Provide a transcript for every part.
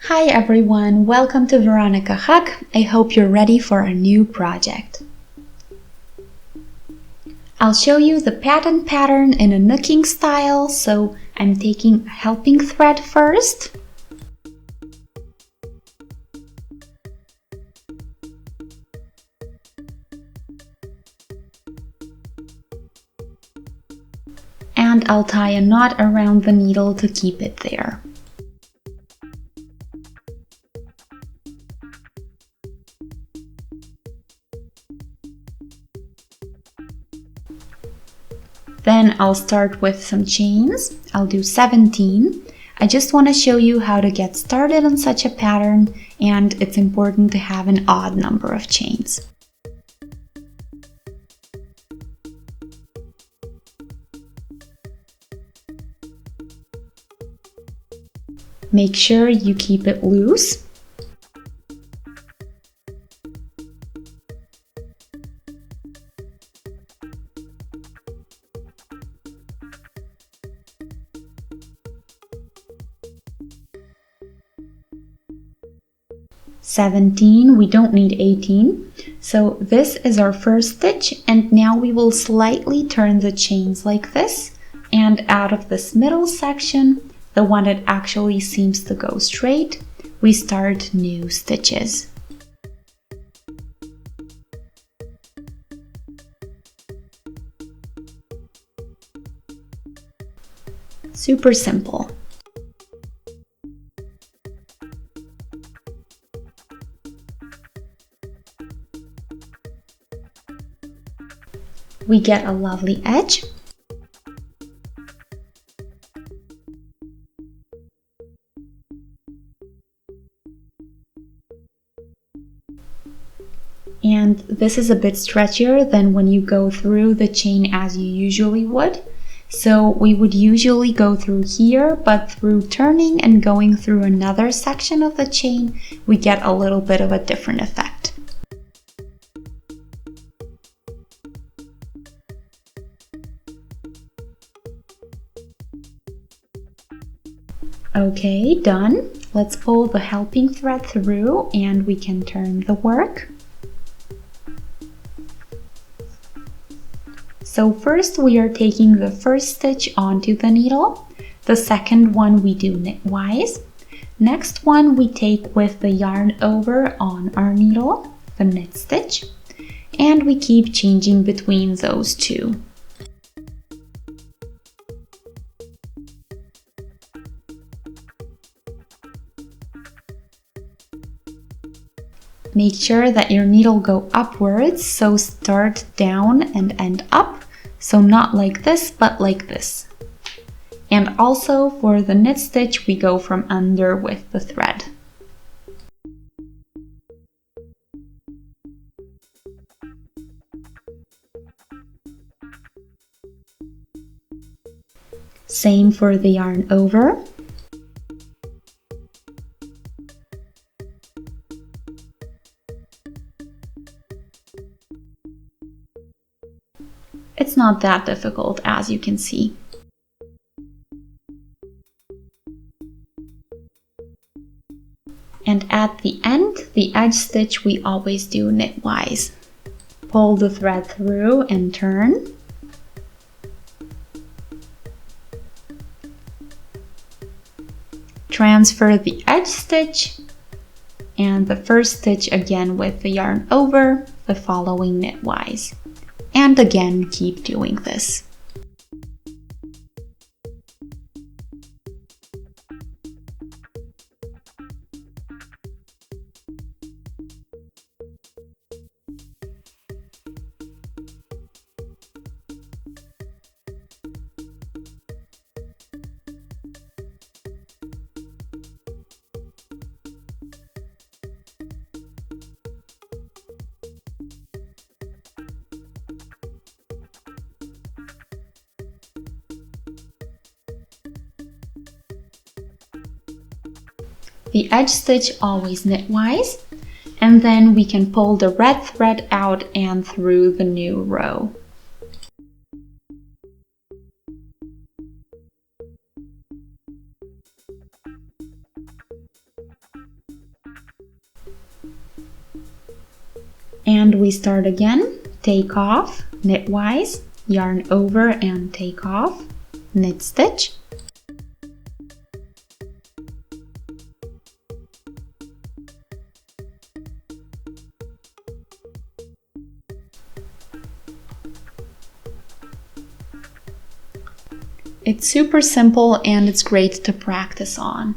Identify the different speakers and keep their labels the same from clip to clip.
Speaker 1: Hi everyone, welcome to Veronika Hug. I hope you're ready for a new project. I'll show you the pattern in a knooking style, so I'm taking a helping thread first. And I'll tie a knot around the needle to keep it there. Then I'll start with some chains. I'll do 17. I just want to show you how to get started on such a pattern, and it's important to have an odd number of chains. Make sure you keep it loose. We don't need 18. So this is our first stitch, and now we will slightly turn the chains like this, and out of this middle section, the one that actually seems to go straight, we start new stitches. Super simple. We get a lovely edge. And this is a bit stretchier than when you go through the chain as you usually would. So we would usually go through here, but through turning and going through another section of the chain, we get a little bit of a different effect. Okay, done. Let's pull the helping thread through and we can turn the work. So first we are taking the first stitch onto the needle. The second one we do knitwise. Next one we take with the yarn over on our needle, the knit stitch, and we keep changing between those two. Make sure that your needle go upwards, so start down and end up, so not like this, but like this. And also for the knit stitch, we go from under with the thread. Same for the yarn over. It's not that difficult, as you can see. And at the end, the edge stitch we always do knitwise. Pull the thread through and turn. Transfer the edge stitch and the first stitch again with the yarn over, the following knitwise. And again, keep doing this. The edge stitch always knitwise, and then we can pull the red thread out and through the new row. And we start again, take off, knitwise, yarn over and take off, knit stitch. It's super simple and it's great to practice on.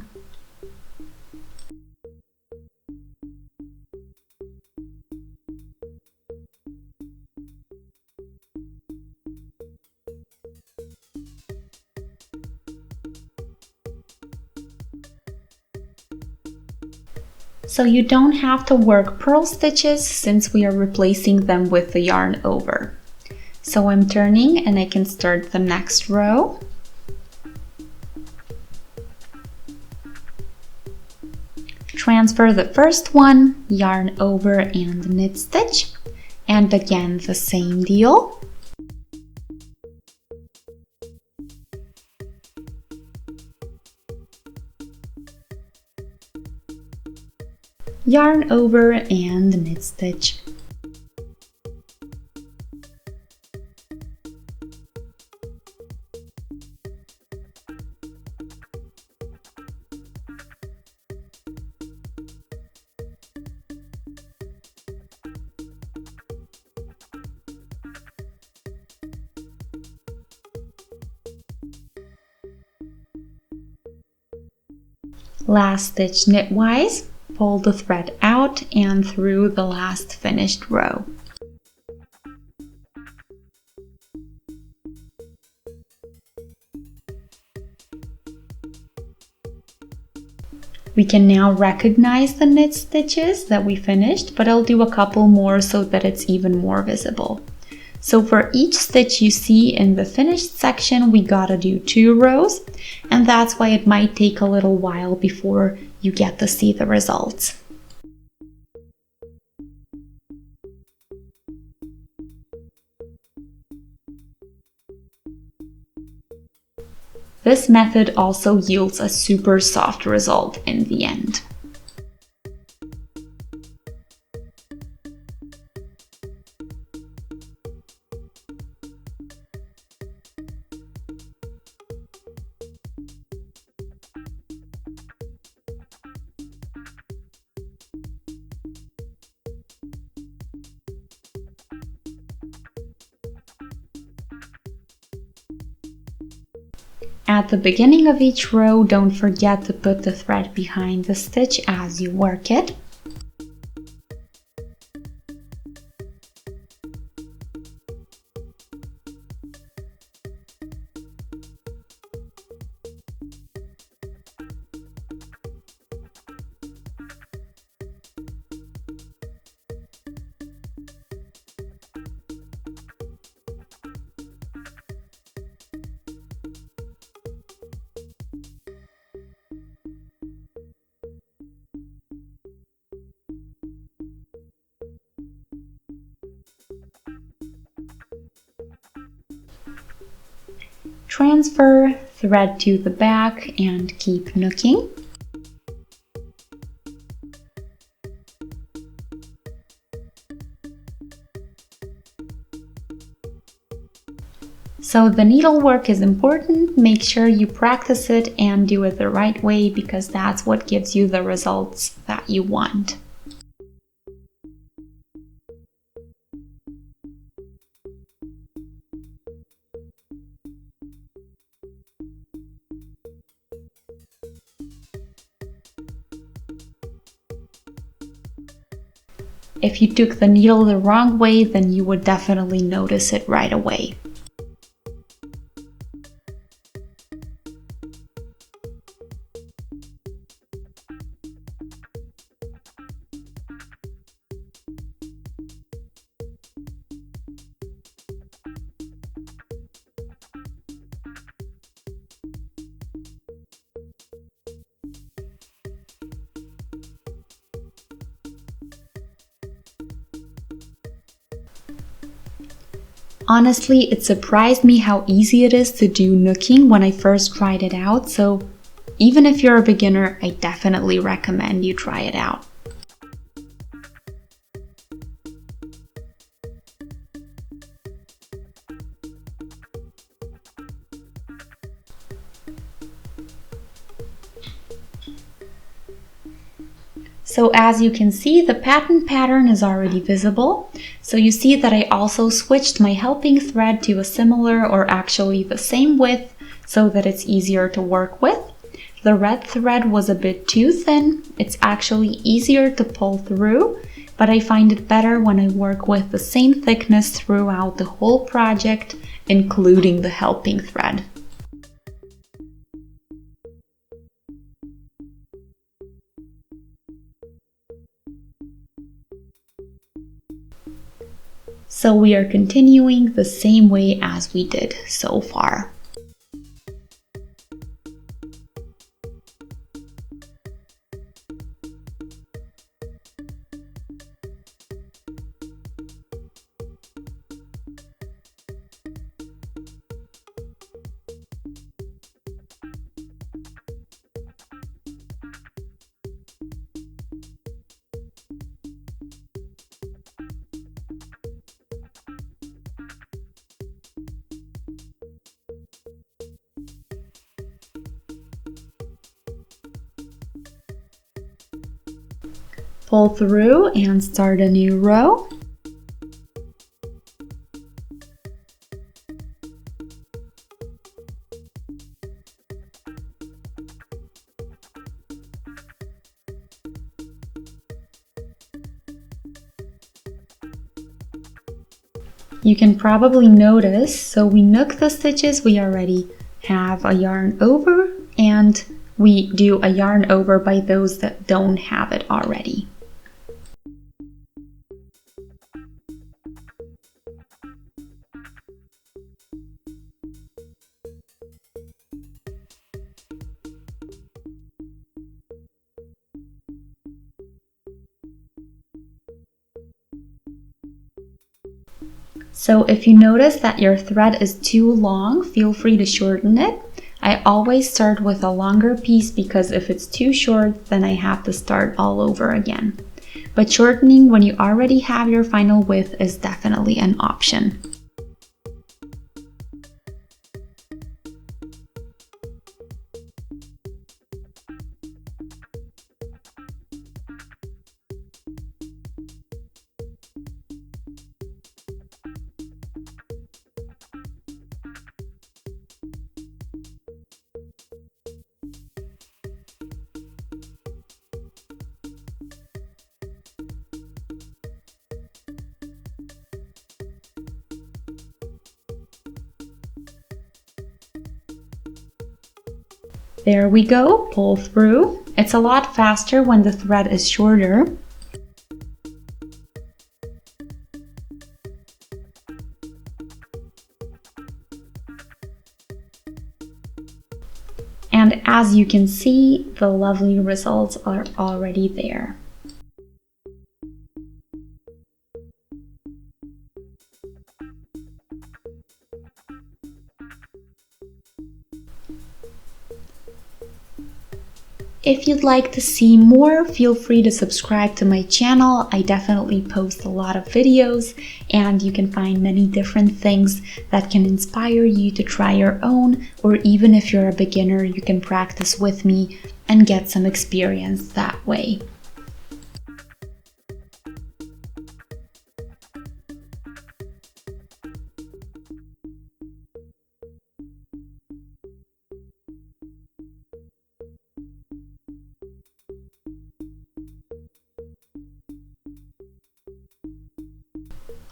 Speaker 1: So you don't have to work purl stitches since we are replacing them with the yarn over. So I'm turning and I can start the next row. Transfer the first one, yarn over and knit stitch, and again the same deal. Yarn over and knit stitch. Last stitch knitwise, pull the thread out and through the last finished row. We can now recognize the knit stitches that we finished, but I'll do a couple more so that it's even more visible. So for each stitch you see in the finished section, we gotta do 2 rows, and that's why it might take a little while before you get to see the results. This method also yields a super soft result in the end. At the beginning of each row, don't forget to put the thread behind the stitch as you work it. Transfer thread to the back and keep knooking. So the needlework is important. Make sure you practice it and do it the right way because that's what gives you the results that you want. If you took the needle the wrong way, then you would definitely notice it right away. Honestly, it surprised me how easy it is to do nooking when I first tried it out, so even if you're a beginner, I definitely recommend you try it out. So as you can see, the pattern pattern is already visible. So you see that I also switched my helping thread to a similar or actually the same width so that it's easier to work with. The red thread was a bit too thin. It's actually easier to pull through, but I find it better when I work with the same thickness throughout the whole project, including the helping thread. So we are continuing the same way as we did so far. Pull through and start a new row. You can probably notice, so we nook the stitches, we already have a yarn over, and we do a yarn over by those that don't have it already. So if you notice that your thread is too long, feel free to shorten it. I always start with a longer piece because if it's too short, then I have to start all over again. But shortening when you already have your final width is definitely an option. There we go, pull through. It's a lot faster when the thread is shorter. And as you can see, the lovely results are already there. If you'd like to see more, feel free to subscribe to my channel. I definitely post a lot of videos, and you can find many different things that can inspire you to try your own, or even if you're a beginner, you can practice with me and get some experience that way.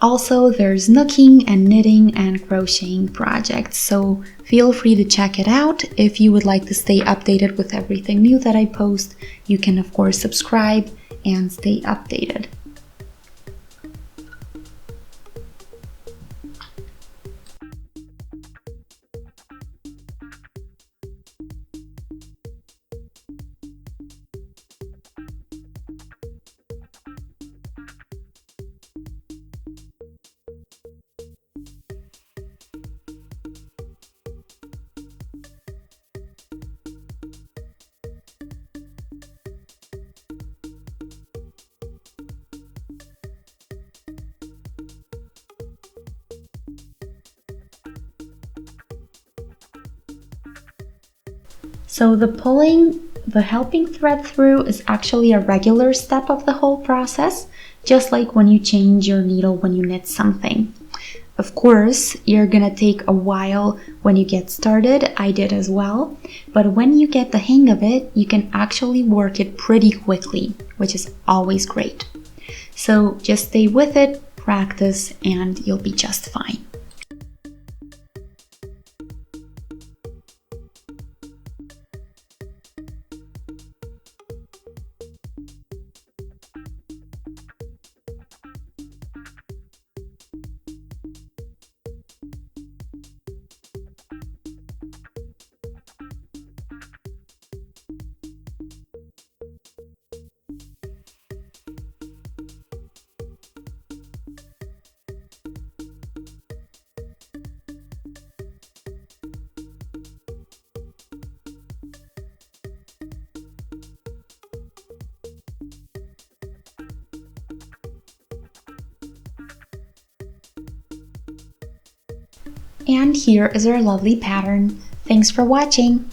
Speaker 1: Also, there's nooking and knitting and crocheting projects, so feel free to check it out. If you would like to stay updated with everything new that I post, you can of course subscribe and stay updated. So the pulling the helping thread through is actually a regular step of the whole process, just like when you change your needle when you knit something. Of course, you're gonna take a while when you get started, I did as well, but when you get the hang of it, you can actually work it pretty quickly, which is always great. So just stay with it, practice, and you'll be just fine. And here is our lovely pattern. Thanks for watching!